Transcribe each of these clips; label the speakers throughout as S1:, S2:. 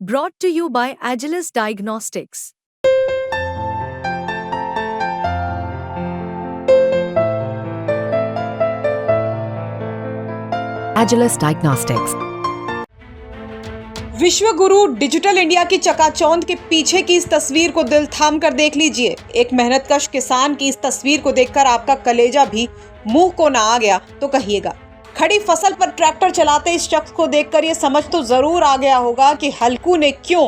S1: Brought to you by Agilus Diagnostics.
S2: Agilus Diagnostics.
S3: विश्व गुरु digital India की चकाचौंध के पीछे की इस तस्वीर को दिल थाम कर देख लीजिए। एक मेहनतकश किसान की इस तस्वीर को देखकर आपका कलेजा भी मुंह को ना आ गया तो कहिएगा। खड़ी फसल पर ट्रैक्टर चलाते इस शख्स को देखकर ये समझ तो जरूर आ गया होगा कि हल्कू ने क्यों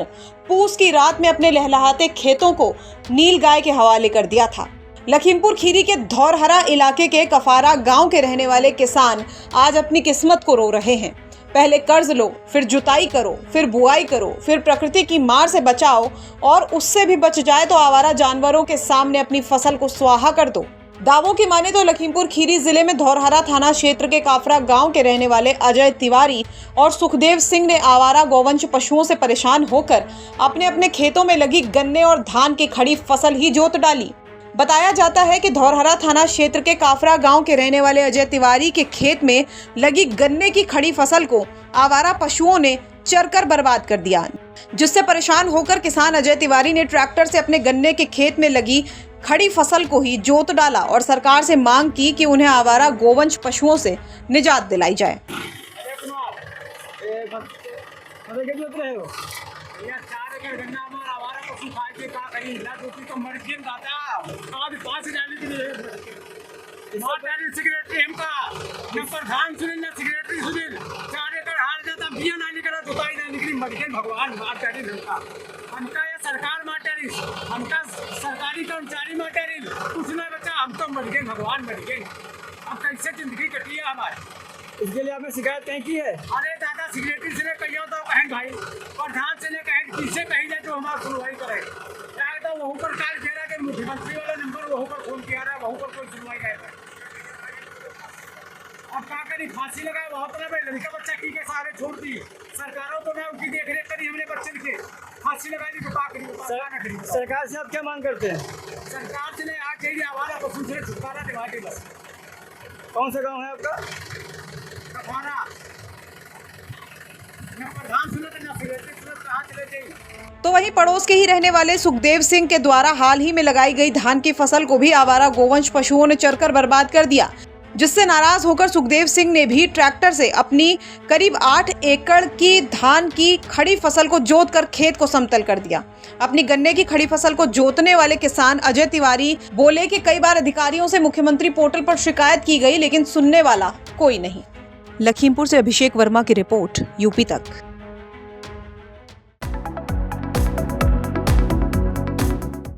S3: पूस की रात में अपने लहलहाते खेतों को नील गाय के हवाले कर दिया था। लखीमपुर खीरी के धौरहरा इलाके के कफारा गांव के रहने वाले किसान आज अपनी किस्मत को रो रहे हैं। पहले कर्ज लो, फिर जुताई करो, फिर बुआई करो, फिर प्रकृति की मार से बचाओ और उससे भी बच जाए तो आवारा जानवरों के सामने अपनी फसल को स्वाहा कर दो। दावों की माने तो लखीमपुर खीरी जिले में धौरहरा थाना क्षेत्र के काफरा गांव के रहने वाले अजय तिवारी और सुखदेव सिंह ने आवारा गौवंश पशुओं से परेशान होकर अपने अपने खेतों में लगी गन्ने और धान की खड़ी फसल ही जोत डाली। बताया जाता है कि धौरहरा थाना क्षेत्र के काफरा गांव के रहने वाले अजय तिवारी के खेत में लगी गन्ने की खड़ी फसल को आवारा पशुओं ने चरकर बर्बाद कर दिया, जिससे परेशान होकर किसान अजय तिवारी ने ट्रैक्टर से अपने गन्ने के खेत में लगी खड़ी फसल को ही जोत डाला और सरकार से मांग की कि उन्हें आवारा गोवंश पशुओं से निजात दिलाई जाए।
S4: भगवान हमका ये सरकार माटेरी, हमका सरकारी कर्मचारी माटेरी, कुछ ना बचा, हम तो मर गए, भगवान मर गए। अब कैसे जिंदगी कटी है हमारी। इसके लिए आपने शिकायत कहीं की है? अरे दादा सिगरेटरी से कहियो तो कहें भाई, प्रधान से ने कहें किसे कही जाए जो हमारा सुनवाई करे। तो वहाँ पर काल घेरा के मुख्यमंत्री वाला नंबर वहाँ पर फोन किया रहा, वहाँ पर कोई सुनवाई करे। अब क्या करी, फांसी लगाए वहाँ पर भाई, लड़का बच्चा की के सहारे छोड़ दी। सरकारों तो ना उनकी देख रेख करी, हमने बच्चे के फांसी लगा दी तो क्या करी। सरकार से आप क्या मांग करते हैं? सरकार से ने आज चाहिए आवारा पशु से छुटकारा दिवा के बस। कौन सा गांव है आपका? कफारा। ना प्रधान सुनते ना सिगरेटरी सुनते, कहाँ चले जाइए।
S3: तो वहीं पड़ोस के ही रहने वाले सुखदेव सिंह के द्वारा हाल ही में लगाई गई धान की फसल को भी आवारा गोवंश पशुओं ने चरकर बर्बाद कर दिया, जिससे नाराज होकर सुखदेव सिंह ने भी ट्रैक्टर से अपनी करीब 8 एकड़ की धान की खड़ी फसल को जोतकर खेत को समतल कर दिया। अपनी गन्ने की खड़ी फसल को जोतने वाले किसान अजय तिवारी बोले कि कई बार अधिकारियों से मुख्यमंत्री पोर्टल पर शिकायत की गई, लेकिन सुनने वाला कोई नहीं। लखीमपुर से अभिषेक वर्मा की रिपोर्ट, यूपी तक।